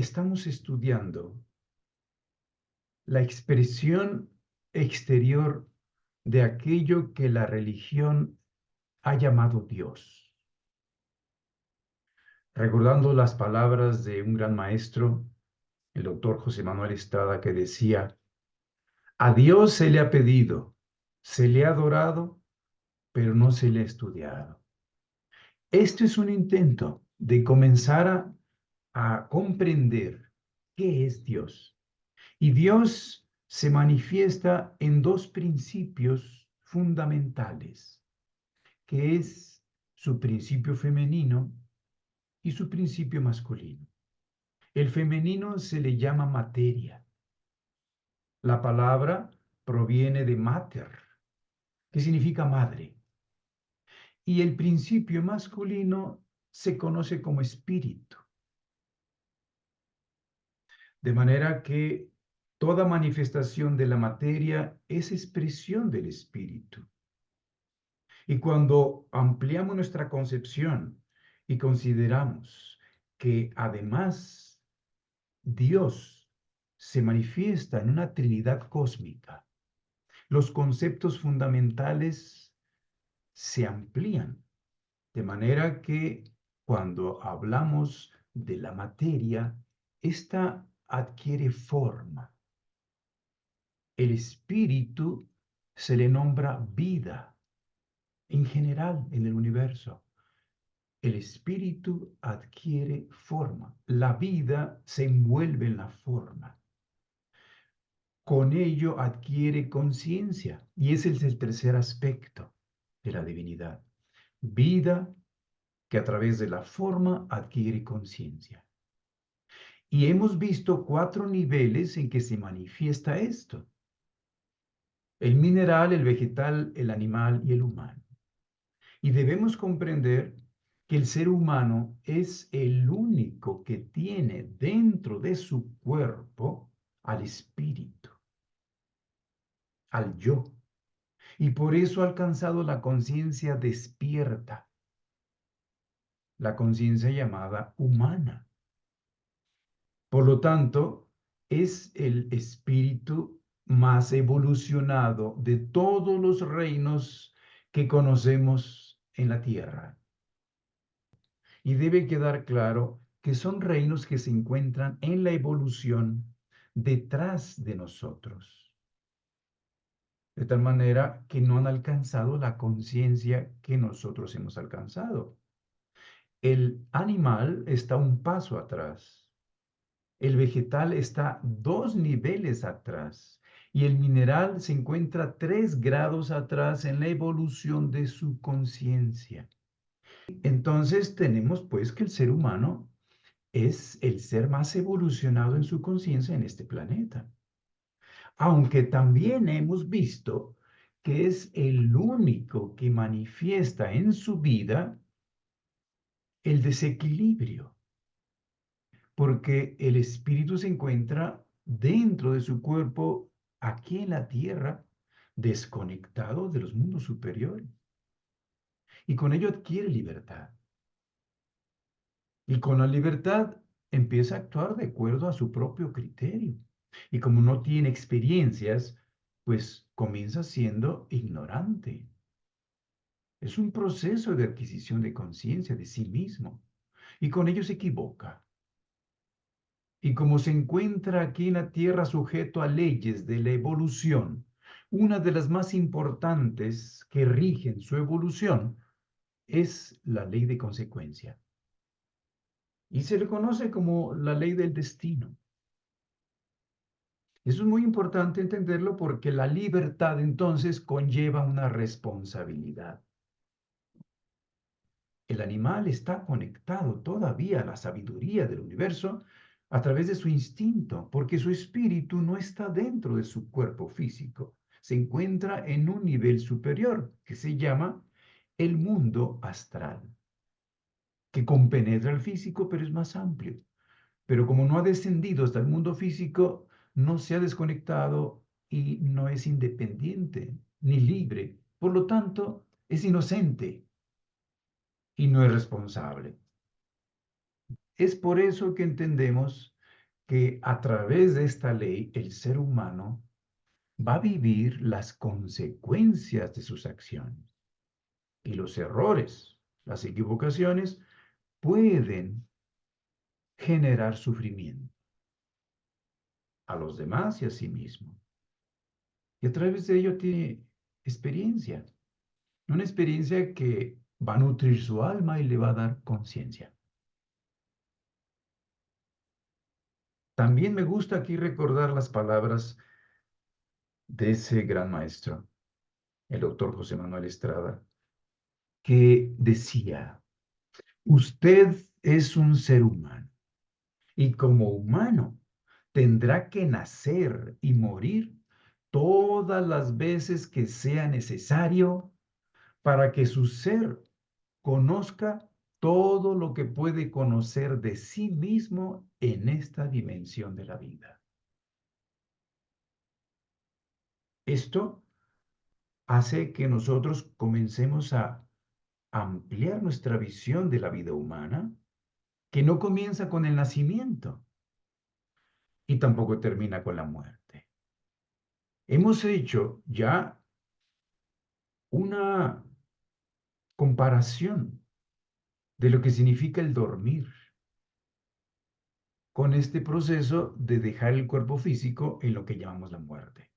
estamos estudiando la expresión exterior de aquello que la religión ha llamado Dios. Recordando las palabras de un gran maestro, el doctor José Manuel Estrada, que decía: a Dios se le ha pedido, se le ha adorado, pero no se le ha estudiado. Esto es un intento de comenzar a comprender qué es Dios. Y Dios se manifiesta en dos principios fundamentales, que es su principio femenino y su principio masculino. El femenino se le llama materia. La palabra proviene de mater, que significa madre. Y el principio masculino se conoce como espíritu. De manera que toda manifestación de la materia es expresión del espíritu. Y cuando ampliamos nuestra concepción y consideramos que además Dios se manifiesta en una Trinidad cósmica, los conceptos fundamentales se amplían, de manera que cuando hablamos de la materia, esta adquiere forma. El espíritu se le nombra vida en general en el universo. El espíritu adquiere forma. La vida se envuelve en la forma. Con ello adquiere conciencia. Y ese es el tercer aspecto de la divinidad. Vida que a través de la forma adquiere conciencia. Y hemos visto 4 niveles en que se manifiesta esto: el mineral, el vegetal, el animal y el humano. Y debemos comprender que el ser humano es el único que tiene dentro de su cuerpo al espíritu, al yo, y por eso ha alcanzado la conciencia despierta, la conciencia llamada humana. Por lo tanto, es el espíritu más evolucionado de todos los reinos que conocemos en la tierra. Y debe quedar claro que son reinos que se encuentran en la evolución detrás de nosotros, de tal manera que no han alcanzado la conciencia que nosotros hemos alcanzado. El animal está un paso atrás, el vegetal está 2 niveles atrás y el mineral se encuentra 3 grados atrás en la evolución de su conciencia. Entonces tenemos pues que el ser humano es el ser más evolucionado en su conciencia en este planeta. Aunque también hemos visto que es el único que manifiesta en su vida el desequilibrio, porque el espíritu se encuentra dentro de su cuerpo aquí en la tierra, desconectado de los mundos superiores, y con ello adquiere libertad. Y con la libertad empieza a actuar de acuerdo a su propio criterio. Y como no tiene experiencias, pues comienza siendo ignorante. Es un proceso de adquisición de conciencia de sí mismo. Y con ello se equivoca. Y como se encuentra aquí en la Tierra sujeto a leyes de la evolución, una de las más importantes que rigen su evolución es la ley de consecuencia. Y se le conoce como la ley del destino. Eso es muy importante entenderlo porque la libertad entonces conlleva una responsabilidad. El animal está conectado todavía a la sabiduría del universo a través de su instinto, porque su espíritu no está dentro de su cuerpo físico, se encuentra en un nivel superior que se llama el mundo astral, que compenetra el físico, pero es más amplio. Pero como no ha descendido hasta el mundo físico, no se ha desconectado y no es independiente ni libre. Por lo tanto, es inocente y no es responsable. Es por eso que entendemos que a través de esta ley el ser humano va a vivir las consecuencias de sus acciones. Y los errores, las equivocaciones, pueden generar sufrimiento a los demás y a sí mismo. Y a través de ello tiene experiencia, una experiencia que va a nutrir su alma y le va a dar conciencia. También me gusta aquí recordar las palabras de ese gran maestro, el doctor José Manuel Estrada, que decía, usted es un ser humano y como humano tendrá que nacer y morir todas las veces que sea necesario para que su ser conozca todo lo que puede conocer de sí mismo en esta dimensión de la vida. Esto hace que nosotros comencemos a ampliar nuestra visión de la vida humana, que no comienza con el nacimiento y tampoco termina con la muerte. Hemos hecho ya una comparación de lo que significa el dormir con este proceso de dejar el cuerpo físico en lo que llamamos la muerte.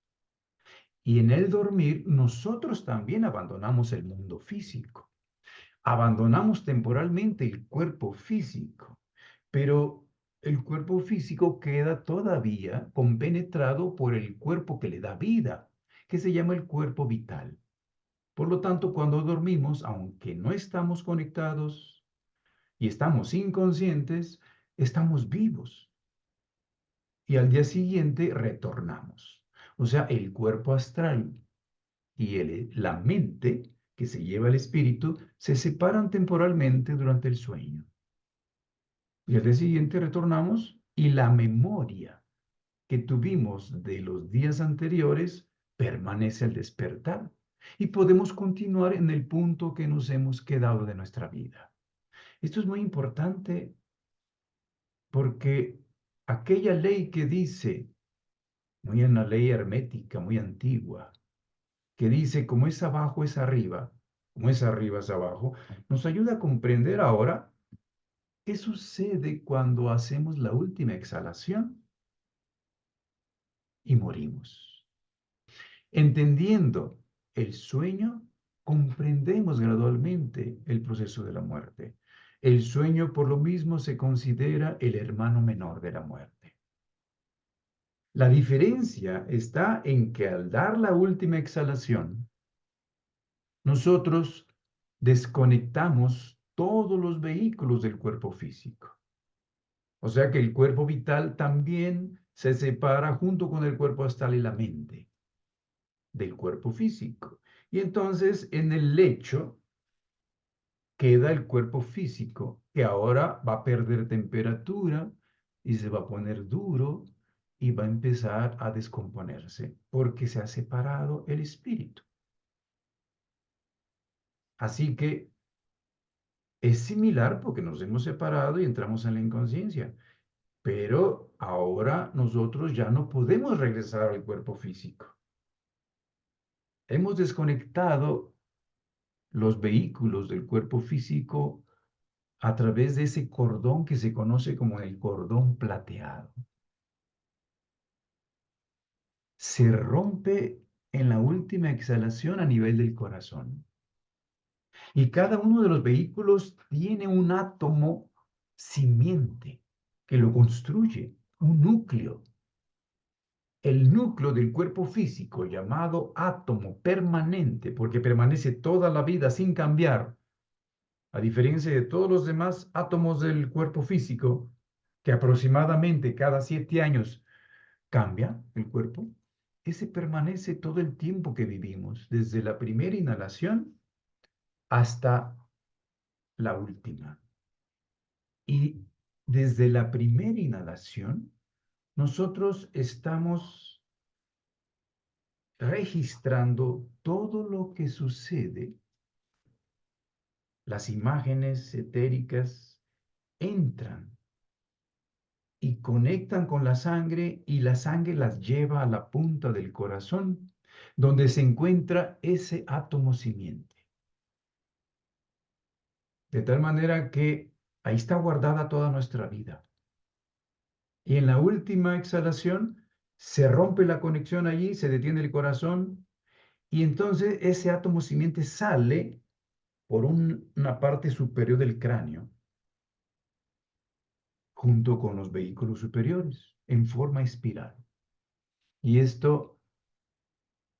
Y en el dormir nosotros también abandonamos el mundo físico, abandonamos temporalmente el cuerpo físico, pero el cuerpo físico queda todavía compenetrado por el cuerpo que le da vida, que se llama el cuerpo vital. Por lo tanto, cuando dormimos, aunque no estamos conectados y estamos inconscientes, estamos vivos y al día siguiente retornamos. O sea, el cuerpo astral y la mente que se lleva el espíritu se separan temporalmente durante el sueño. Y al día siguiente retornamos y la memoria que tuvimos de los días anteriores permanece al despertar. Y podemos continuar en el punto que nos hemos quedado de nuestra vida. Esto es muy importante porque aquella ley que dice, muy en la ley hermética, muy antigua, que dice como es abajo es arriba, como es arriba es abajo, nos ayuda a comprender ahora qué sucede cuando hacemos la última exhalación y morimos. Entendiendo el sueño, comprendemos gradualmente el proceso de la muerte. El sueño, por lo mismo, se considera el hermano menor de la muerte. La diferencia está en que al dar la última exhalación, nosotros desconectamos todos los vehículos del cuerpo físico. O sea que el cuerpo vital también se separa junto con el cuerpo astral y la mente del cuerpo físico. Y entonces en el lecho queda el cuerpo físico, que ahora va a perder temperatura y se va a poner duro y va a empezar a descomponerse porque se ha separado el espíritu. Así que es similar porque nos hemos separado y entramos en la inconsciencia, pero ahora nosotros ya no podemos regresar al cuerpo físico. Hemos desconectado los vehículos del cuerpo físico a través de ese cordón que se conoce como el cordón plateado. Se rompe en la última exhalación a nivel del corazón. Y cada uno de los vehículos tiene un átomo simiente que lo construye, un núcleo. El núcleo del cuerpo físico, llamado átomo permanente, porque permanece toda la vida sin cambiar, a diferencia de todos los demás átomos del cuerpo físico, que aproximadamente cada 7 años cambia el cuerpo, ese permanece todo el tiempo que vivimos, desde la primera inhalación hasta la última. Y desde la primera inhalación, nosotros estamos registrando todo lo que sucede. Las imágenes etéricas entran y conectan con la sangre y la sangre las lleva a la punta del corazón, donde se encuentra ese átomo simiente. De tal manera que ahí está guardada toda nuestra vida. Y en la última exhalación se rompe la conexión allí, se detiene el corazón y entonces ese átomo simiente sale por una parte superior del cráneo junto con los vehículos superiores en forma espiral. Y esto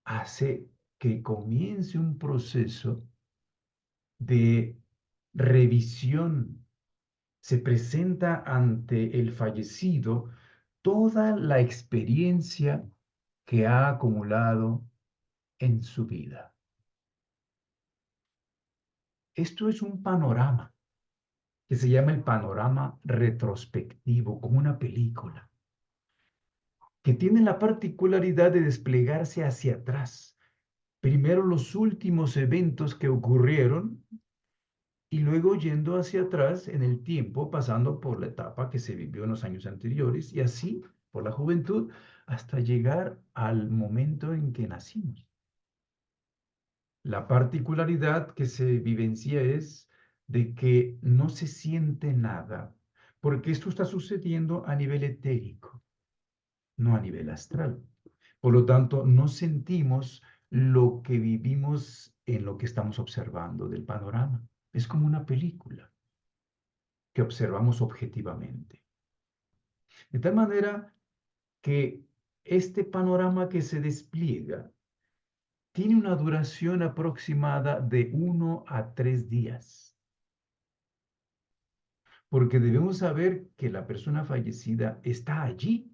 hace que comience un proceso de revisión. Se presenta ante el fallecido toda la experiencia que ha acumulado en su vida. Esto es un panorama que se llama el panorama retrospectivo, como una película, que tiene la particularidad de desplegarse hacia atrás. Primero los últimos eventos que ocurrieron y luego yendo hacia atrás en el tiempo, pasando por la etapa que se vivió en los años anteriores y así por la juventud hasta llegar al momento en que nacimos. La particularidad que se vivencia es de que no se siente nada, porque esto está sucediendo a nivel etérico, no a nivel astral. Por lo tanto, no sentimos lo que vivimos en lo que estamos observando del panorama. Es como una película que observamos objetivamente. De tal manera que este panorama que se despliega tiene una duración aproximada de 1 a 3 días, porque debemos saber que la persona fallecida está allí,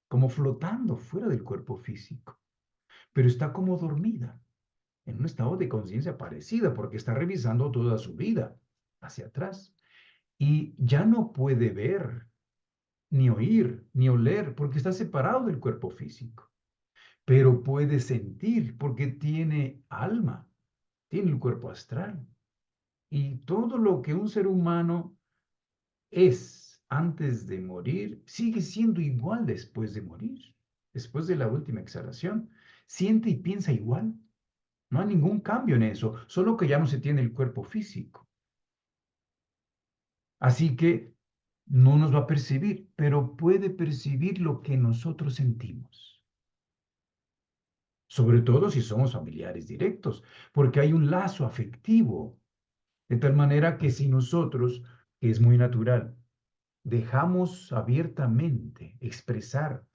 como flotando fuera del cuerpo físico, pero está como dormida, en un estado de conciencia parecida, porque está revisando toda su vida hacia atrás y ya no puede ver, ni oír, ni oler, porque está separado del cuerpo físico, pero puede sentir porque tiene alma, tiene el cuerpo astral. Y todo lo que un ser humano es antes de morir, sigue siendo igual después de morir, después de la última exhalación. Siente y piensa igual. No hay ningún cambio en eso, solo que ya no se tiene el cuerpo físico. Así que no nos va a percibir, pero puede percibir lo que nosotros sentimos. Sobre todo si somos familiares directos, porque hay un lazo afectivo, de tal manera que si nosotros, que es muy natural, dejamos abiertamente expresar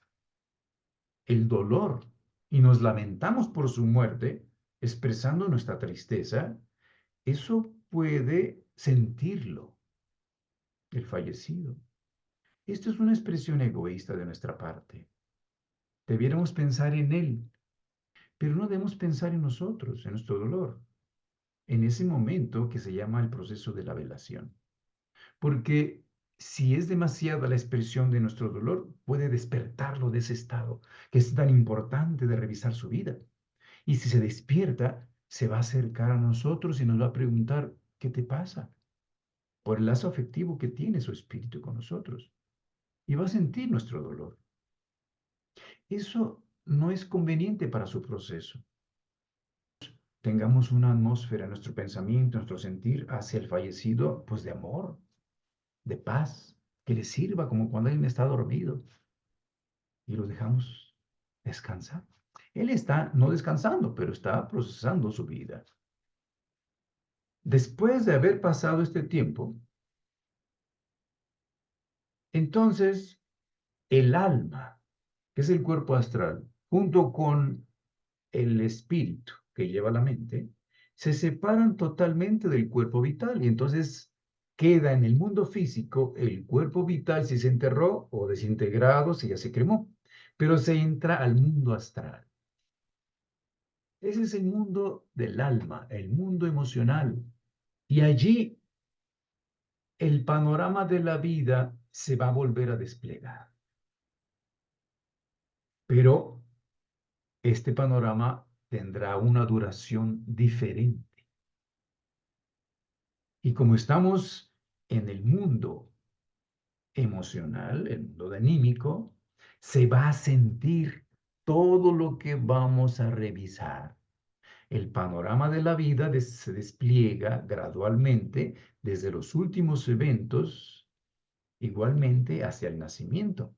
el dolor y nos lamentamos por su muerte, expresando nuestra tristeza, eso puede sentirlo el fallecido. Esto es una expresión egoísta de nuestra parte. Debiéramos pensar en él, pero no debemos pensar en nosotros, en nuestro dolor, en ese momento que se llama el proceso de la velación. Porque si es demasiada la expresión de nuestro dolor, puede despertarlo de ese estado que es tan importante de revisar su vida. Y si se despierta, se va a acercar a nosotros y nos va a preguntar, ¿qué te pasa? Por el lazo afectivo que tiene su espíritu con nosotros. Y va a sentir nuestro dolor. Eso no es conveniente para su proceso. Tengamos una atmósfera, nuestro pensamiento, nuestro sentir hacia el fallecido, pues de amor, de paz, que le sirva como cuando alguien está dormido y lo dejamos descansar. Él está no descansando, pero está procesando su vida. Después de haber pasado este tiempo, entonces el alma, que es el cuerpo astral, junto con el espíritu que lleva la mente, se separan totalmente del cuerpo vital y entonces queda en el mundo físico el cuerpo vital si se enterró o desintegrado si ya se cremó, pero se entra al mundo astral. Ese es el mundo del alma, el mundo emocional. Y allí el panorama de la vida se va a volver a desplegar. Pero este panorama tendrá una duración diferente. Y como estamos en el mundo emocional, el mundo anímico, se va a sentir todo lo que vamos a revisar. El panorama de la vida se despliega gradualmente desde los últimos eventos, igualmente hacia el nacimiento.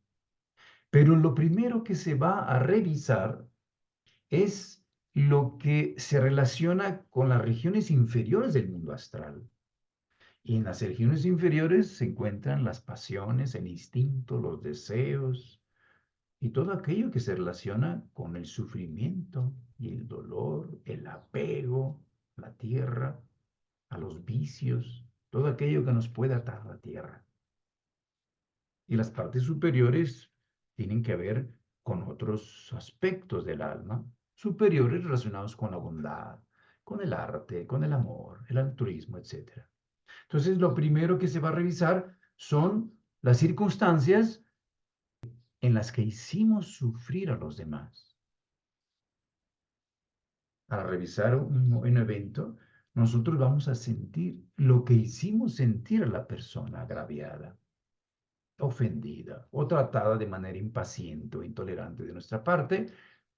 Pero lo primero que se va a revisar es lo que se relaciona con las regiones inferiores del mundo astral. Y en las regiones inferiores se encuentran las pasiones, el instinto, los deseos y todo aquello que se relaciona con el sufrimiento y el dolor, el apego a la tierra, a los vicios, todo aquello que nos puede atar a la tierra. Y las partes superiores tienen que ver con otros aspectos del alma, superiores relacionados con la bondad, con el arte, con el amor, el altruismo, etc. Entonces, lo primero que se va a revisar son las circunstancias en las que hicimos sufrir a los demás. Al revisar un evento, nosotros vamos a sentir lo que hicimos sentir a la persona agraviada, ofendida o tratada de manera impaciente o intolerante de nuestra parte,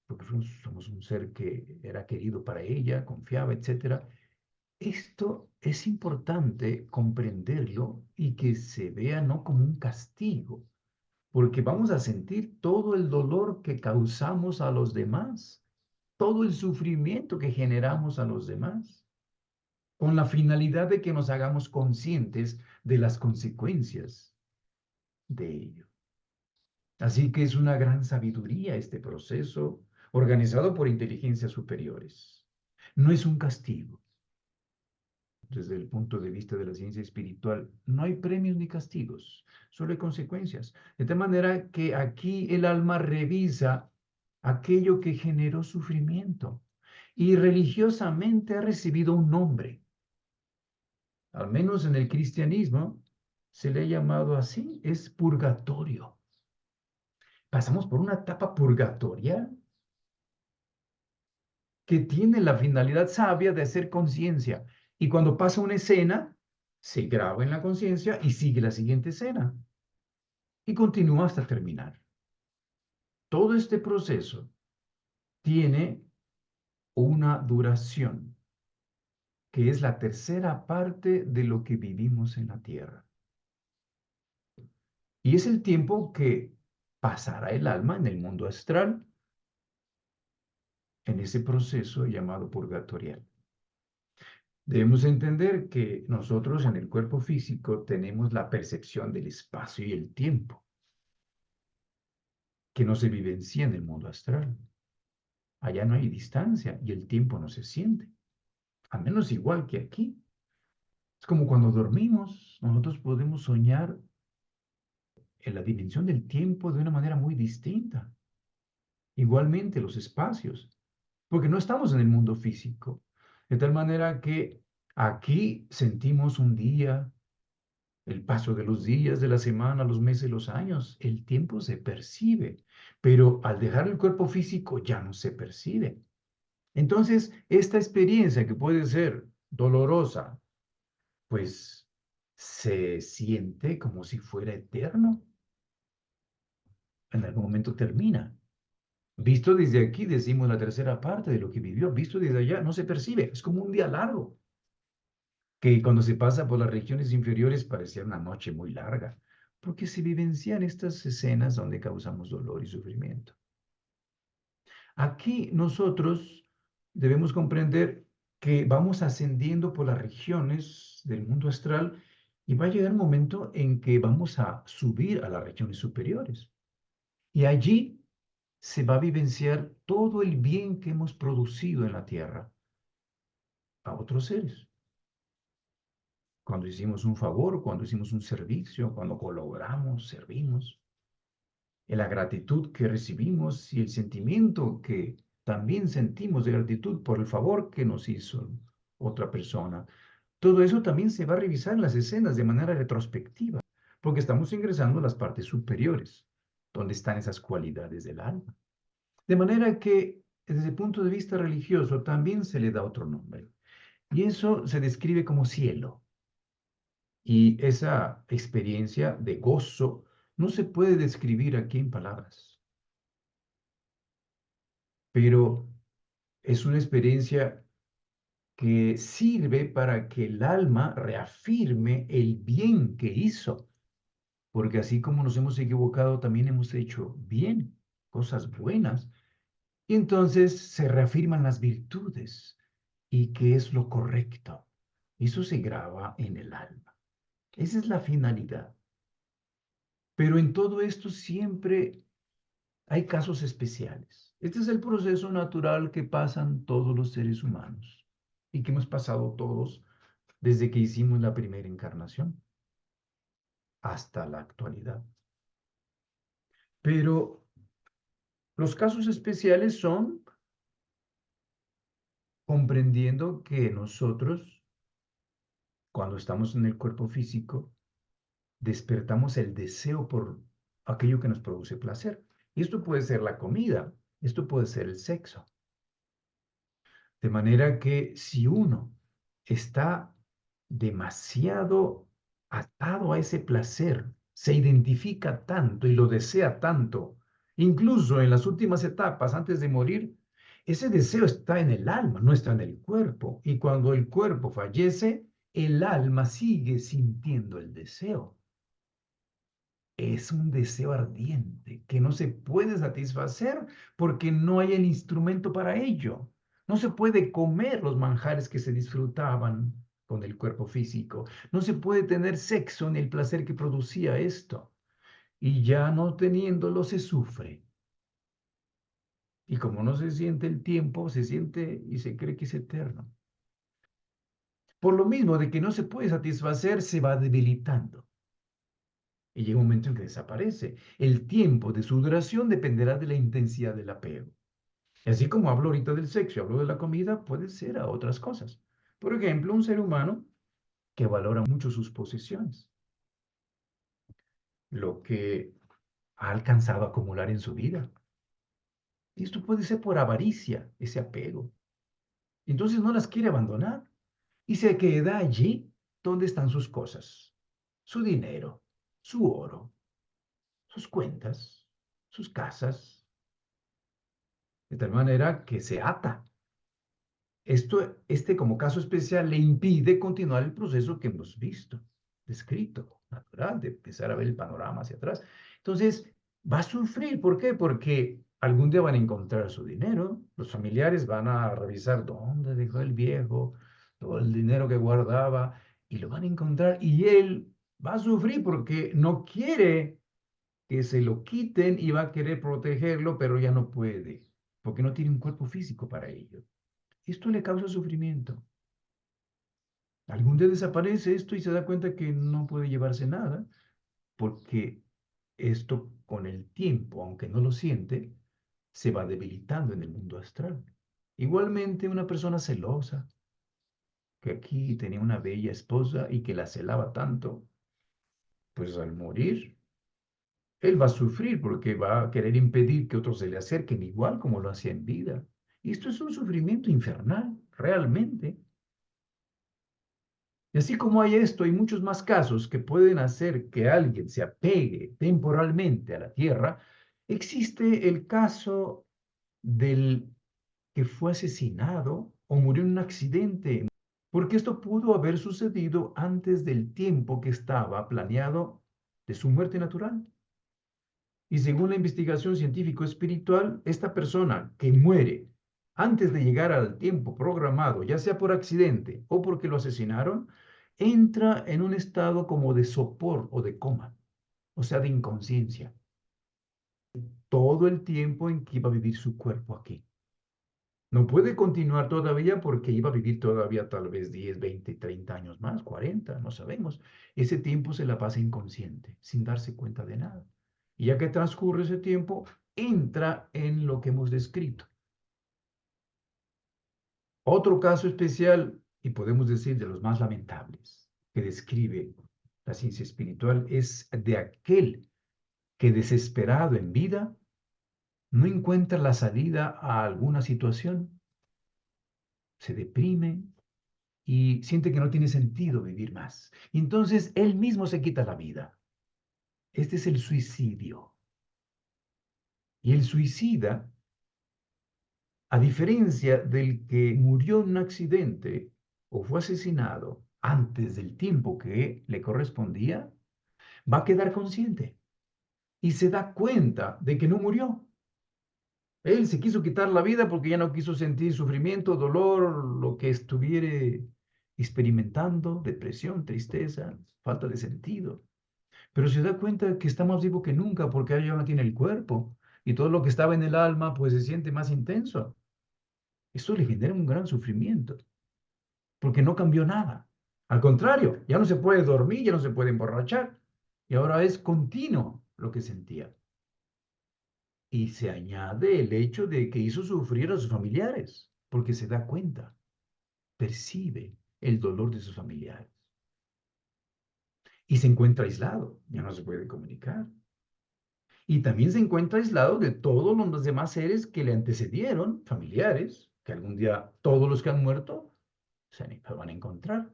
porque somos un ser que era querido para ella, confiaba, etc. Esto es importante comprenderlo y que se vea no como un castigo, porque vamos a sentir todo el dolor que causamos a los demás, todo el sufrimiento que generamos a los demás, con la finalidad de que nos hagamos conscientes de las consecuencias de ello. Así que es una gran sabiduría este proceso organizado por inteligencias superiores. No es un castigo. Desde el punto de vista de la ciencia espiritual, no hay premios ni castigos, solo hay consecuencias. De tal manera que aquí el alma revisa aquello que generó sufrimiento y religiosamente ha recibido un nombre. Al menos en el cristianismo se le ha llamado así, es purgatorio. Pasamos por una etapa purgatoria que tiene la finalidad sabia de hacer conciencia. Y cuando pasa una escena, se graba en la conciencia y sigue la siguiente escena. Y continúa hasta terminar. Todo este proceso tiene una duración, que es la tercera parte de lo que vivimos en la tierra. Y es el tiempo que pasará el alma en el mundo astral, en ese proceso llamado purgatorial. Debemos entender que nosotros en el cuerpo físico tenemos la percepción del espacio y el tiempo, que no se vivencia en el mundo astral. Allá no hay distancia y el tiempo no se siente, al menos igual que aquí. Es como cuando dormimos, nosotros podemos soñar en la dimensión del tiempo de una manera muy distinta. Igualmente los espacios, porque no estamos en el mundo físico, de tal manera que aquí sentimos un día, el paso de los días, de la semana, los meses, los años, el tiempo se percibe, pero al dejar el cuerpo físico ya no se percibe. Entonces, esta experiencia que puede ser dolorosa, pues se siente como si fuera eterno. En algún momento termina. Visto desde aquí, decimos la tercera parte de lo que vivió. Visto desde allá, no se percibe. Es como un día largo, que cuando se pasa por las regiones inferiores parecía una noche muy larga, porque se vivencian estas escenas donde causamos dolor y sufrimiento. Aquí nosotros debemos comprender que vamos ascendiendo por las regiones del mundo astral y va a llegar un momento en que vamos a subir a las regiones superiores. Y allí se va a vivenciar todo el bien que hemos producido en la tierra a otros seres. Cuando hicimos un favor, cuando hicimos un servicio, cuando colaboramos, servimos, en la gratitud que recibimos y el sentimiento que también sentimos de gratitud por el favor que nos hizo otra persona. Todo eso también se va a revisar en las escenas de manera retrospectiva, porque estamos ingresando a las partes superiores, donde están esas cualidades del alma. De manera que desde el punto de vista religioso también se le da otro nombre. Y eso se describe como cielo. Y esa experiencia de gozo no se puede describir aquí en palabras, pero es una experiencia que sirve para que el alma reafirme el bien que hizo, porque así como nos hemos equivocado, también hemos hecho bien, cosas buenas, y entonces se reafirman las virtudes y que es lo correcto. Eso se graba en el alma. Esa es la finalidad. Pero en todo esto siempre hay casos especiales. Este es el proceso natural que pasan todos los seres humanos y que hemos pasado todos desde que hicimos la primera encarnación hasta la actualidad. Pero los casos especiales son comprendiendo que nosotros, cuando estamos en el cuerpo físico, despertamos el deseo por aquello que nos produce placer. Y esto puede ser la comida, esto puede ser el sexo. De manera que si uno está demasiado atado a ese placer, se identifica tanto y lo desea tanto, incluso en las últimas etapas antes de morir, ese deseo está en el alma, no está en el cuerpo. Y cuando el cuerpo fallece, el alma sigue sintiendo el deseo. Es un deseo ardiente que no se puede satisfacer porque no hay el instrumento para ello. No se puede comer los manjares que se disfrutaban con el cuerpo físico. No se puede tener sexo ni el placer que producía esto. Y ya no teniéndolo se sufre. Y como no se siente el tiempo, se siente y se cree que es eterno. Por lo mismo de que no se puede satisfacer, se va debilitando. Y llega un momento en que desaparece. El tiempo de su duración dependerá de la intensidad del apego. Y así como hablo ahorita del sexo y hablo de la comida, puede ser a otras cosas. Por ejemplo, un ser humano que valora mucho sus posesiones, lo que ha alcanzado a acumular en su vida. Y esto puede ser por avaricia, ese apego. Entonces no las quiere abandonar y se queda allí donde están sus cosas, su dinero, su oro, sus cuentas, sus casas, de tal manera que se ata. Este como caso especial le impide continuar el proceso que hemos visto, descrito, natural, de empezar a ver el panorama hacia atrás. Entonces, va a sufrir. ¿Por qué? Porque algún día van a encontrar su dinero, los familiares van a revisar dónde dejó el viejo, todo el dinero que guardaba, y lo van a encontrar, y él va a sufrir porque no quiere que se lo quiten y va a querer protegerlo, pero ya no puede, porque no tiene un cuerpo físico para ello. Esto le causa sufrimiento. Algún día desaparece esto y se da cuenta que no puede llevarse nada, porque esto con el tiempo, aunque no lo siente, se va debilitando en el mundo astral. Igualmente, una persona celosa, que aquí tenía una bella esposa y que la celaba tanto, pues al morir, él va a sufrir porque va a querer impedir que otros se le acerquen igual como lo hacía en vida. Y esto es un sufrimiento infernal, realmente. Y así como hay esto, hay muchos más casos que pueden hacer que alguien se apegue temporalmente a la tierra. Existe el caso del que fue asesinado o murió en un accidente, porque esto pudo haber sucedido antes del tiempo que estaba planeado de su muerte natural. Y según la investigación científico-espiritual, esta persona que muere antes de llegar al tiempo programado, ya sea por accidente o porque lo asesinaron, entra en un estado como de sopor o de coma, o sea, de inconsciencia, todo el tiempo en que iba a vivir su cuerpo aquí. No puede continuar todavía porque iba a vivir todavía tal vez 10, 20, 30 años más, 40, no sabemos. Ese tiempo se la pasa inconsciente, sin darse cuenta de nada. Y ya que transcurre ese tiempo, entra en lo que hemos descrito. Otro caso especial, y podemos decir de los más lamentables, que describe la ciencia espiritual, es de aquel que desesperado en vida no encuentra la salida a alguna situación, se deprime y siente que no tiene sentido vivir más. Y entonces él mismo se quita la vida. Este es el suicidio. Y el suicida, a diferencia del que murió en un accidente o fue asesinado antes del tiempo que le correspondía, va a quedar consciente y se da cuenta de que no murió. Él se quiso quitar la vida porque ya no quiso sentir sufrimiento, dolor, lo que estuviera experimentando, depresión, tristeza, falta de sentido. Pero se da cuenta que está más vivo que nunca porque ahora ya no tiene el cuerpo y todo lo que estaba en el alma pues se siente más intenso. Eso le genera un gran sufrimiento porque no cambió nada. Al contrario, ya no se puede dormir, ya no se puede emborrachar y ahora es continuo lo que sentía. Y se añade el hecho de que hizo sufrir a sus familiares, porque se da cuenta, percibe el dolor de sus familiares. Y se encuentra aislado, ya no se puede comunicar. Y también se encuentra aislado de todos los demás seres que le antecedieron, familiares, que algún día todos los que han muerto se van a encontrar.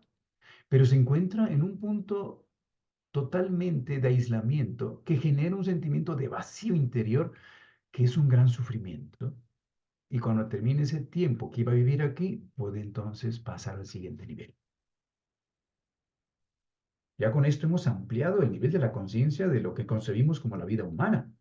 Pero se encuentra en un punto totalmente de aislamiento que genera un sentimiento de vacío interior que es un gran sufrimiento. Y cuando termine ese tiempo que iba a vivir aquí, puede entonces pasar al siguiente nivel. Ya con esto hemos ampliado el nivel de la conciencia de lo que concebimos como la vida humana,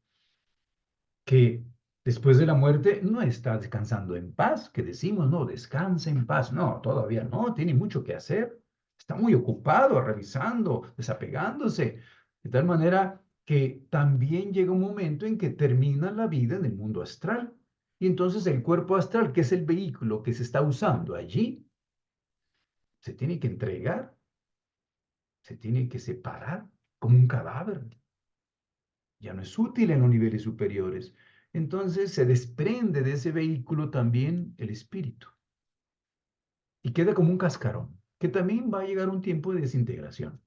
que después de la muerte no está descansando en paz, que decimos, no, descansa en paz. No, todavía no, tiene mucho que hacer. Está muy ocupado, revisando, desapegándose, de tal manera que también llega un momento en que termina la vida en el mundo astral. Y entonces el cuerpo astral, que es el vehículo que se está usando allí, se tiene que entregar, se tiene que separar como un cadáver. Ya no es útil en los niveles superiores. Entonces se desprende de ese vehículo también el espíritu y queda como un cascarón, que también va a llegar un tiempo de desintegración.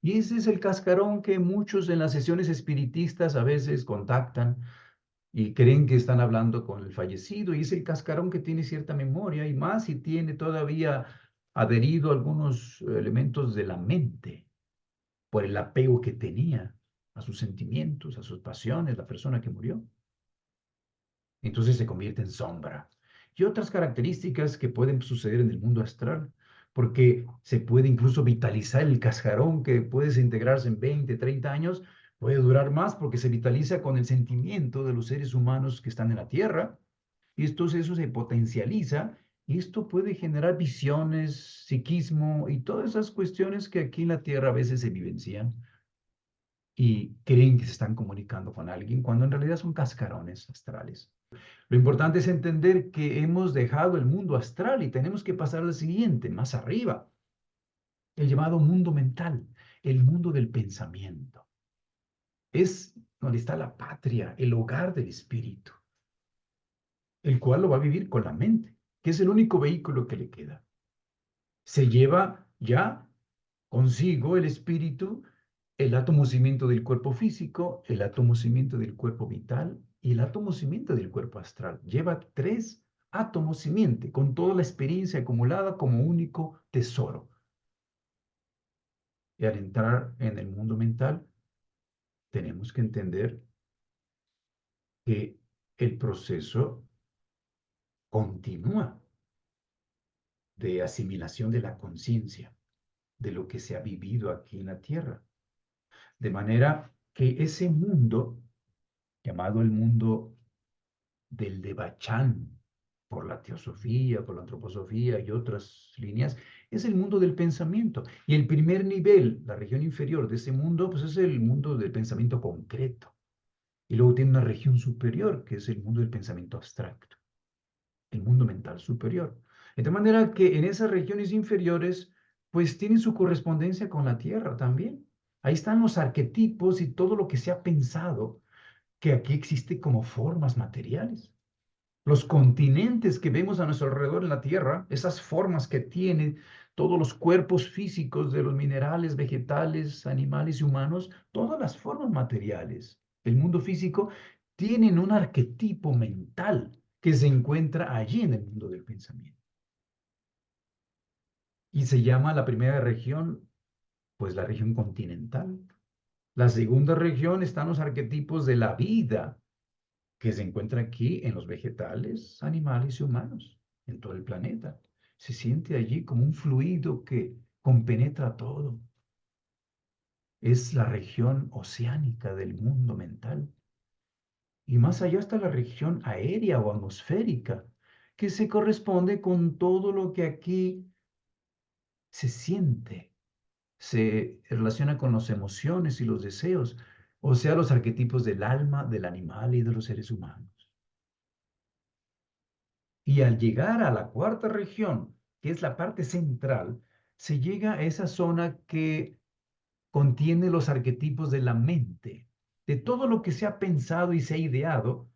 Y ese es el cascarón que muchos en las sesiones espiritistas a veces contactan y creen que están hablando con el fallecido, y es el cascarón que tiene cierta memoria, y más si tiene todavía adherido algunos elementos de la mente por el apego que tenía a sus sentimientos, a sus pasiones, la persona que murió. Entonces se convierte en sombra. Y otras características que pueden suceder en el mundo astral, porque se puede incluso vitalizar el cascarón que puede desintegrarse en 20, 30 años, puede durar más porque se vitaliza con el sentimiento de los seres humanos que están en la Tierra. Y entonces eso se potencializa y esto puede generar visiones, psiquismo y todas esas cuestiones que aquí en la Tierra a veces se vivencian y creen que se están comunicando con alguien cuando en realidad son cascarones astrales. Lo importante es entender que hemos dejado el mundo astral y tenemos que pasar al siguiente, más arriba, el llamado mundo mental, el mundo del pensamiento. Es donde está la patria, el hogar del espíritu, el cual lo va a vivir con la mente, que es el único vehículo que le queda. Se lleva ya consigo el espíritu, el atomocimiento del cuerpo físico, el atomocimiento del cuerpo vital y el atomocimiento del cuerpo astral. Lleva tres atomocimientos con toda la experiencia acumulada como único tesoro. Y al entrar en el mundo mental, tenemos que entender que el proceso continúa de asimilación de la conciencia, de lo que se ha vivido aquí en la tierra. De manera que ese mundo, llamado el mundo del Devachan, por la teosofía, por la antroposofía y otras líneas, es el mundo del pensamiento. Y el primer nivel, la región inferior de ese mundo, pues es el mundo del pensamiento concreto. Y luego tiene una región superior, que es el mundo del pensamiento abstracto, el mundo mental superior. De tal manera que en esas regiones inferiores, pues tienen su correspondencia con la tierra también. Ahí están los arquetipos y todo lo que se ha pensado que aquí existe como formas materiales. Los continentes que vemos a nuestro alrededor en la Tierra, esas formas que tienen todos los cuerpos físicos de los minerales, vegetales, animales y humanos, todas las formas materiales del mundo físico tienen un arquetipo mental que se encuentra allí en el mundo del pensamiento. Y se llama la primera región, pues la región continental. La segunda región están los arquetipos de la vida, que se encuentra aquí en los vegetales, animales y humanos, en todo el planeta. Se siente allí como un fluido que compenetra todo. Es la región oceánica del mundo mental. Y más allá está la región aérea o atmosférica, que se corresponde con todo lo que aquí se siente, se relaciona con las emociones y los deseos, o sea, los arquetipos del alma, del animal y de los seres humanos. Y al llegar a la cuarta región, que es la parte central, se llega a esa zona que contiene los arquetipos de la mente, de todo lo que se ha pensado y se ha ideado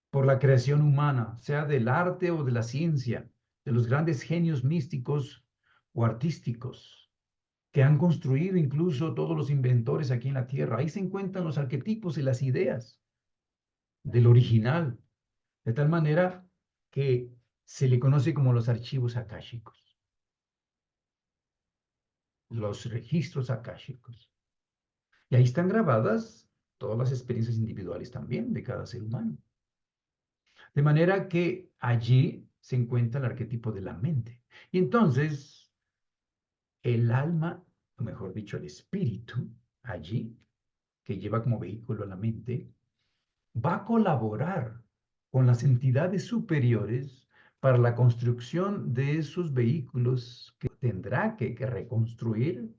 por la creación humana, sea del arte o de la ciencia, de los grandes genios místicos o artísticos que han construido incluso todos los inventores aquí en la Tierra. Ahí se encuentran los arquetipos y las ideas del original, de tal manera que se le conoce como los archivos akáshicos, los registros akáshicos. Y ahí están grabadas todas las experiencias individuales también de cada ser humano. De manera que allí se encuentra el arquetipo de la mente. Y entonces el alma, o mejor dicho, el espíritu, allí, que lleva como vehículo la mente, va a colaborar con las entidades superiores para la construcción de esos vehículos que tendrá que reconstruir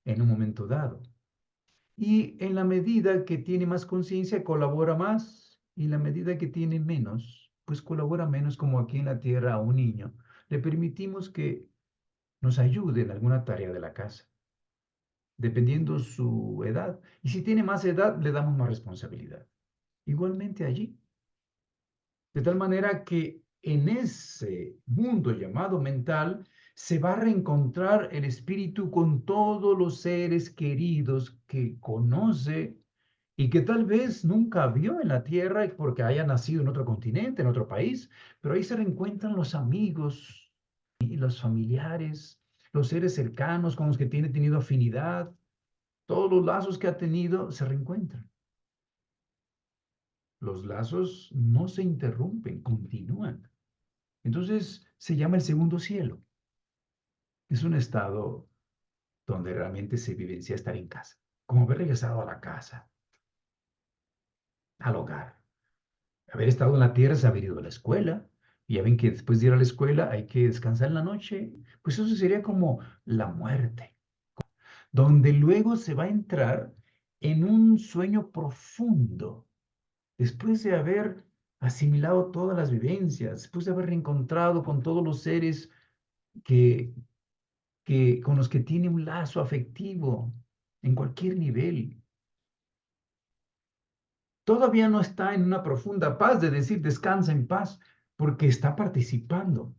en un momento dado. Y en la medida que tiene más conciencia, colabora más. Y en la medida que tiene menos, pues colabora menos, como aquí en la tierra a un niño. Le permitimos que nos ayude en alguna tarea de la casa, dependiendo su edad. Y si tiene más edad, le damos más responsabilidad. Igualmente allí. De tal manera que en ese mundo llamado mental se va a reencontrar el espíritu con todos los seres queridos que conoce y que tal vez nunca vio en la tierra porque haya nacido en otro continente, en otro país, pero ahí se reencuentran los amigos y los familiares, los seres cercanos con los que tiene tenido afinidad, todos los lazos que ha tenido se reencuentran. Los lazos no se interrumpen, continúan. Entonces se llama el segundo cielo. Es un estado donde realmente se vivencia estar en casa, como haber regresado a la casa, al hogar. Haber estado en la tierra es haber ido a la escuela. Y ya ven que después de ir a la escuela hay que descansar en la noche. Pues eso sería como la muerte, donde luego se va a entrar en un sueño profundo, después de haber asimilado todas las vivencias, después de haber reencontrado con todos los seres que con los que tiene un lazo afectivo en cualquier nivel. Todavía no está en una profunda paz de decir descansa en paz, porque está participando,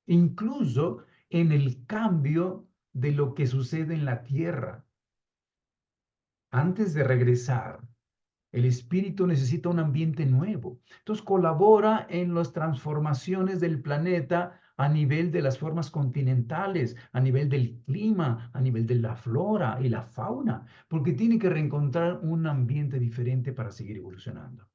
incluso en el cambio de lo que sucede en la tierra. Antes de regresar, el espíritu necesita un ambiente nuevo. Entonces colabora en las transformaciones del planeta a nivel de las formas continentales, a nivel del clima, a nivel de la flora y la fauna, porque tiene que reencontrar un ambiente diferente para seguir evolucionando.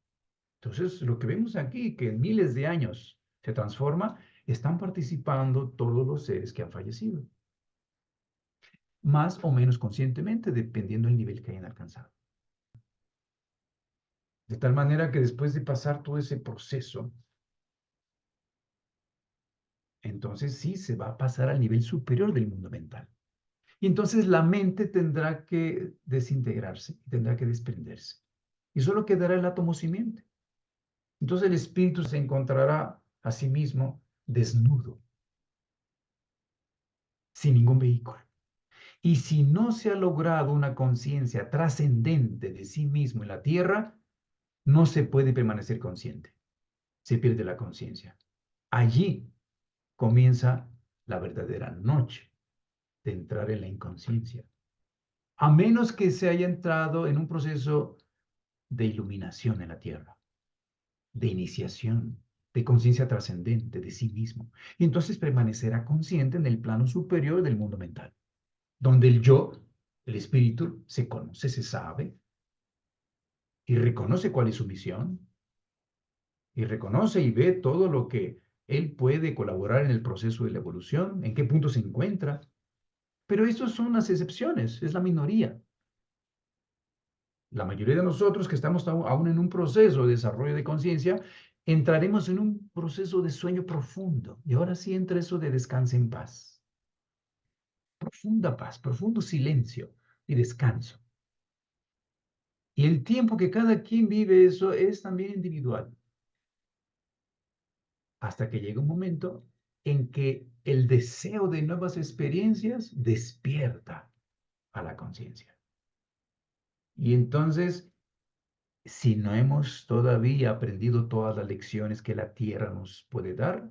Entonces, lo que vemos aquí, que en miles de años se transforma, están participando todos los seres que han fallecido, más o menos conscientemente, dependiendo del nivel que hayan alcanzado. De tal manera que después de pasar todo ese proceso, entonces sí se va a pasar al nivel superior del mundo mental. Y entonces la mente tendrá que desintegrarse, tendrá que desprenderse. Y solo quedará el átomo simiente. Entonces el espíritu se encontrará a sí mismo desnudo, sin ningún vehículo. Y si no se ha logrado una conciencia trascendente de sí mismo en la tierra, no se puede permanecer consciente. Se pierde la conciencia. Allí comienza la verdadera noche de entrar en la inconsciencia. A menos que se haya entrado en un proceso de iluminación en la tierra, de iniciación. de conciencia trascendente de sí mismo. Y entonces permanecerá consciente en el plano superior del mundo mental, donde el yo, el espíritu, se conoce, se sabe y reconoce cuál es su misión y reconoce y ve todo lo que él puede colaborar en el proceso de la evolución, en qué punto se encuentra. Pero estas son las excepciones, es la minoría. La mayoría de nosotros que estamos aún en un proceso de desarrollo de conciencia, entraremos en un proceso de sueño profundo. Y ahora sí entra eso de descanso en paz. Profunda paz, profundo silencio y descanso. Y el tiempo que cada quien vive eso es también individual. Hasta que llega un momento en que el deseo de nuevas experiencias despierta a la conciencia. Y entonces, si no hemos todavía aprendido todas las lecciones que la tierra nos puede dar,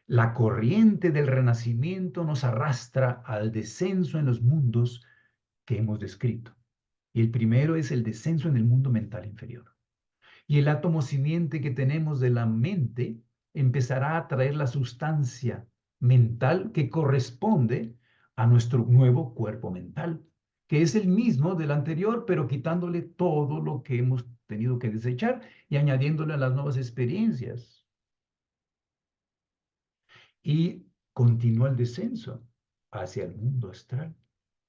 la corriente del renacimiento nos arrastra al descenso en los mundos que hemos descrito. Y el primero es el descenso en el mundo mental inferior. Y el átomo simiente que tenemos de la mente empezará a traer la sustancia mental que corresponde a nuestro nuevo cuerpo mental, que es el mismo del anterior, pero quitándole todo lo que hemos tenido que desechar y añadiéndole a las nuevas experiencias. Y continúa el descenso hacia el mundo astral.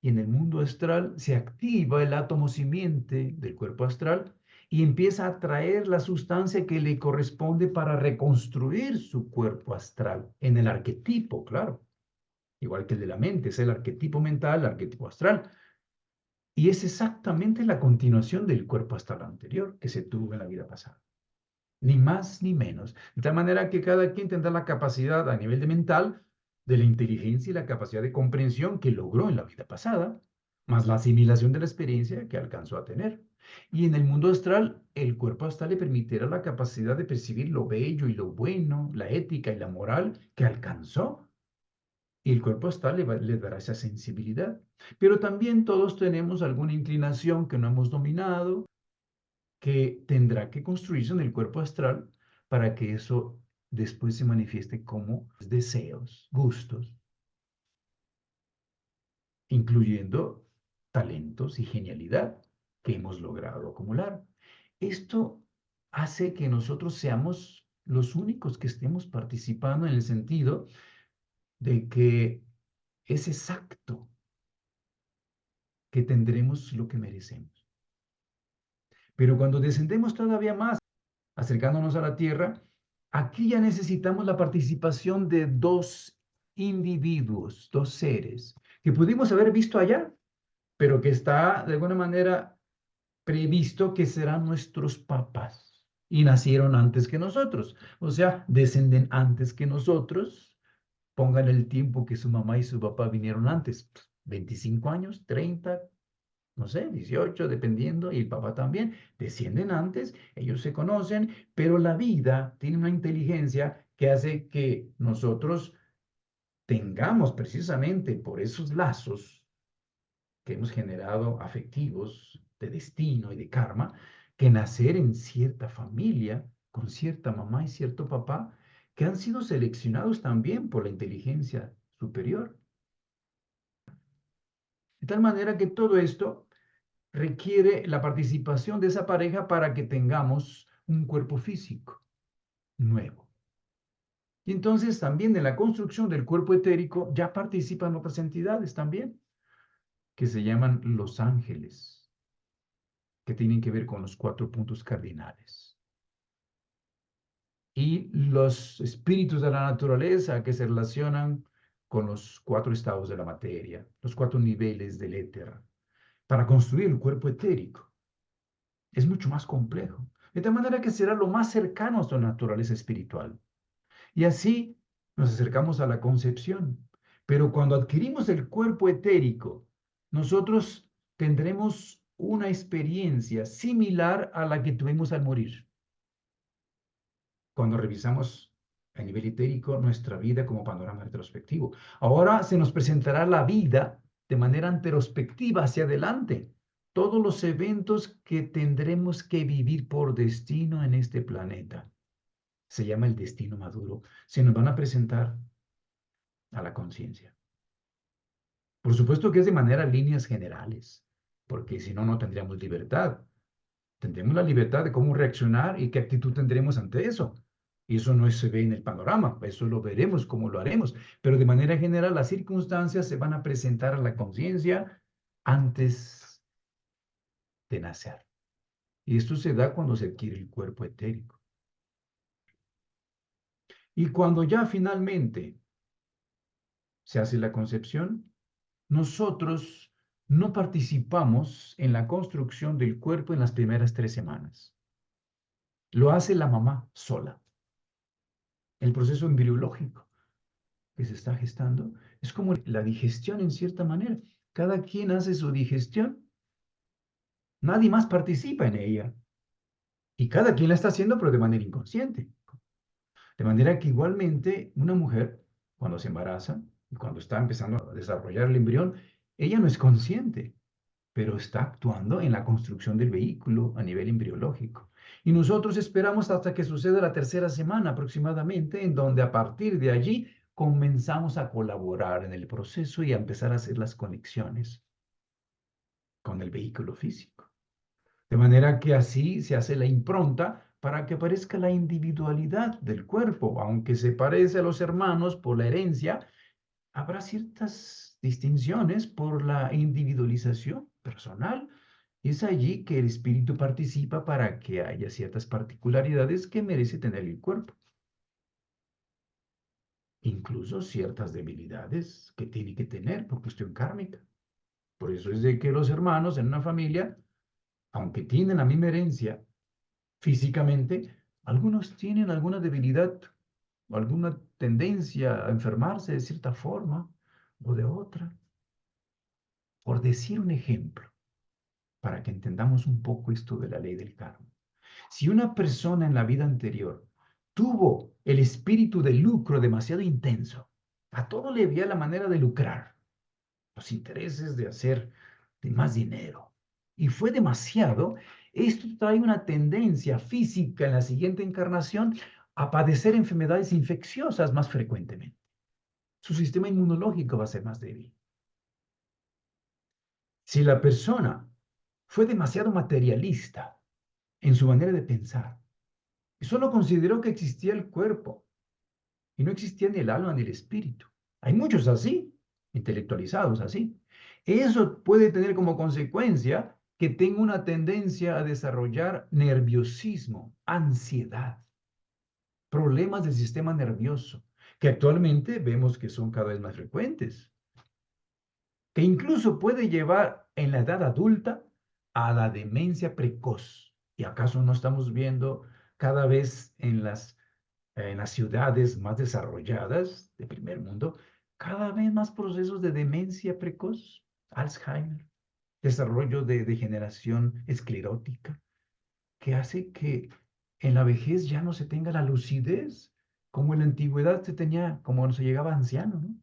Y en el mundo astral se activa el átomo simiente del cuerpo astral y empieza a traer la sustancia que le corresponde para reconstruir su cuerpo astral en el arquetipo, claro, igual que el de la mente, es el arquetipo mental, el arquetipo astral. Y es exactamente la continuación del cuerpo astral anterior que se tuvo en la vida pasada. Ni más ni menos. De tal manera que cada quien tendrá la capacidad a nivel de mental, de la inteligencia y la capacidad de comprensión que logró en la vida pasada, más la asimilación de la experiencia que alcanzó a tener. Y en el mundo astral, el cuerpo astral le permitirá la capacidad de percibir lo bello y lo bueno, la ética y la moral que alcanzó. Y el cuerpo astral le dará esa sensibilidad. Pero también todos tenemos alguna inclinación que no hemos dominado, que tendrá que construirse en el cuerpo astral para que eso después se manifieste como deseos, gustos, incluyendo talentos y genialidad que hemos logrado acumular. Esto hace que nosotros seamos los únicos que estemos participando en el sentido de que es exacto que tendremos lo que merecemos. Pero cuando descendemos todavía más, acercándonos a la Tierra, aquí ya necesitamos la participación de dos individuos, dos seres, que pudimos haber visto allá, pero que está de alguna manera previsto que serán nuestros papás y nacieron antes que nosotros, o sea, descenden antes que nosotros. Pongan el tiempo que su mamá y su papá vinieron antes, 25 años, 30, no sé, 18, dependiendo, y el papá también, descienden antes, ellos se conocen, pero la vida tiene una inteligencia que hace que nosotros tengamos precisamente por esos lazos que hemos generado afectivos de destino y de karma, que nacer en cierta familia, con cierta mamá y cierto papá, que han sido seleccionados también por la inteligencia superior. De tal manera que todo esto requiere la participación de esa pareja para que tengamos un cuerpo físico nuevo. Y entonces también en la construcción del cuerpo etérico ya participan otras entidades también, que se llaman los ángeles, que tienen que ver con los 4 puntos cardinales. Y los espíritus de la naturaleza que se relacionan con los 4 estados de la materia, los 4 niveles del éter, para construir el cuerpo etérico. Es mucho más complejo. De tal manera que será lo más cercano a su naturaleza espiritual. Y así nos acercamos a la concepción. Pero cuando adquirimos el cuerpo etérico, nosotros tendremos una experiencia similar a la que tuvimos al morir. Cuando revisamos a nivel etérico nuestra vida como panorama retrospectivo. Ahora se nos presentará la vida de manera anterospectiva hacia adelante. Todos los eventos que tendremos que vivir por destino en este planeta se llama el destino maduro, se nos van a presentar a la conciencia. Por supuesto que es de manera líneas generales, porque si no, no tendríamos libertad. Tendremos la libertad de cómo reaccionar y qué actitud tendremos ante eso. Y eso no se ve en el panorama, eso lo veremos cómo lo haremos. Pero de manera general, las circunstancias se van a presentar a la conciencia antes de nacer. Y esto se da cuando se adquiere el cuerpo etérico. Y cuando ya finalmente se hace la concepción, nosotros no participamos en la construcción del cuerpo en las primeras 3 semanas. Lo hace la mamá sola. El proceso embriológico que se está gestando es como la digestión en cierta manera. Cada quien hace su digestión, nadie más participa en ella. Y cada quien la está haciendo, pero de manera inconsciente. De manera que igualmente una mujer, cuando se embaraza y cuando está empezando a desarrollar el embrión, ella no es consciente, pero está actuando en la construcción del vehículo a nivel embriológico. Y nosotros esperamos hasta que suceda la 3.ª semana aproximadamente, en donde a partir de allí comenzamos a colaborar en el proceso y a empezar a hacer las conexiones con el vehículo físico. De manera que así se hace la impronta para que aparezca la individualidad del cuerpo. Aunque se parece a los hermanos por la herencia, habrá ciertas distinciones por la individualización personal. Es allí que el espíritu participa para que haya ciertas particularidades que merece tener el cuerpo, incluso ciertas debilidades que tiene que tener por cuestión kármica. Por eso es de que los hermanos en una familia, aunque tienen la misma herencia físicamente, algunos tienen alguna debilidad o alguna tendencia a enfermarse de cierta forma o de otra. Por decir un ejemplo, para que entendamos un poco esto de la ley del karma. Si una persona en la vida anterior tuvo el espíritu de lucro demasiado intenso, a todo le veía la manera de lucrar, los intereses de hacer de más dinero, y fue demasiado, esto trae una tendencia física en la siguiente encarnación a padecer enfermedades infecciosas más frecuentemente. Su sistema inmunológico va a ser más débil. Si la persona fue demasiado materialista en su manera de pensar y solo consideró que existía el cuerpo y no existía ni el alma ni el espíritu. Hay muchos así, intelectualizados así. Eso puede tener como consecuencia que tenga una tendencia a desarrollar nerviosismo, ansiedad, problemas del sistema nervioso, que actualmente vemos que son cada vez más frecuentes, que incluso puede llevar en la edad adulta a la demencia precoz. ¿Y acaso no estamos viendo cada vez en las ciudades más desarrolladas de primer mundo, cada vez más procesos de demencia precoz, Alzheimer, desarrollo de degeneración esclerótica, que hace que en la vejez ya no se tenga la lucidez como en la antigüedad se tenía, como se llegaba anciano, ¿no?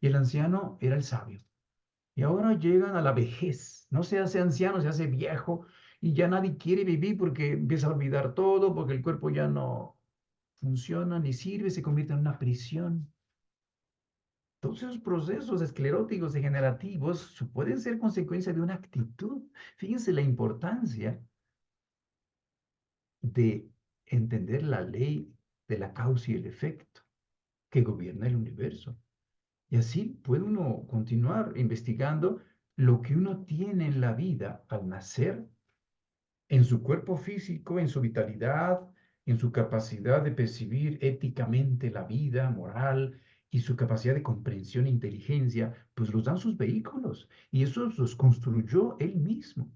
Y el anciano era el sabio. Y ahora llegan a la vejez, no se hace anciano, se hace viejo y ya nadie quiere vivir porque empieza a olvidar todo, porque el cuerpo ya no funciona ni sirve, se convierte en una prisión. Todos esos procesos escleróticos degenerativos pueden ser consecuencia de una actitud. Fíjense la importancia de entender la ley de la causa y el efecto que gobierna el universo. Y así puede uno continuar investigando lo que uno tiene en la vida al nacer, en su cuerpo físico, en su vitalidad, en su capacidad de percibir éticamente la vida, moral y su capacidad de comprensión e inteligencia, pues los dan sus vehículos y eso los construyó él mismo.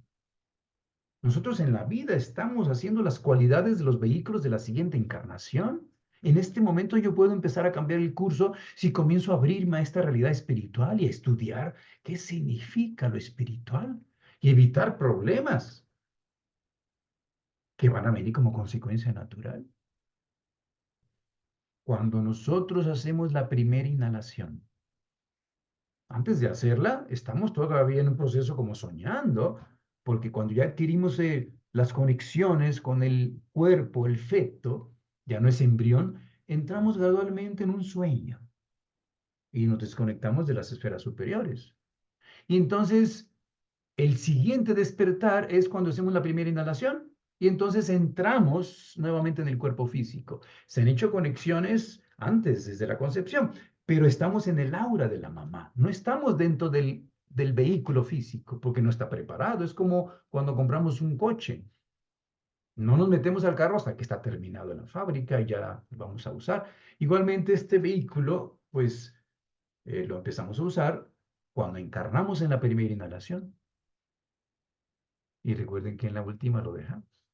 Nosotros en la vida estamos haciendo las cualidades de los vehículos de la siguiente encarnación. En este momento yo puedo empezar a cambiar el curso si comienzo a abrirme a esta realidad espiritual y a estudiar qué significa lo espiritual y evitar problemas que van a venir como consecuencia natural. Cuando nosotros hacemos la primera inhalación, antes de hacerla, estamos todavía en un proceso como soñando, porque cuando ya adquirimos las conexiones con el cuerpo, el feto, ya no es embrión, entramos gradualmente en un sueño y nos desconectamos de las esferas superiores. Y entonces el siguiente despertar es cuando hacemos la primera inhalación y entonces entramos nuevamente en el cuerpo físico. Se han hecho conexiones antes, desde la concepción, pero estamos en el aura de la mamá. No estamos dentro del vehículo físico porque no está preparado. Es como cuando compramos un coche. No nos metemos al carro hasta que está terminado en la fábrica y ya lo vamos a usar. Igualmente, este vehículo, pues lo empezamos a usar cuando encarnamos en la primera inhalación. Y recuerden que en la última lo dejamos.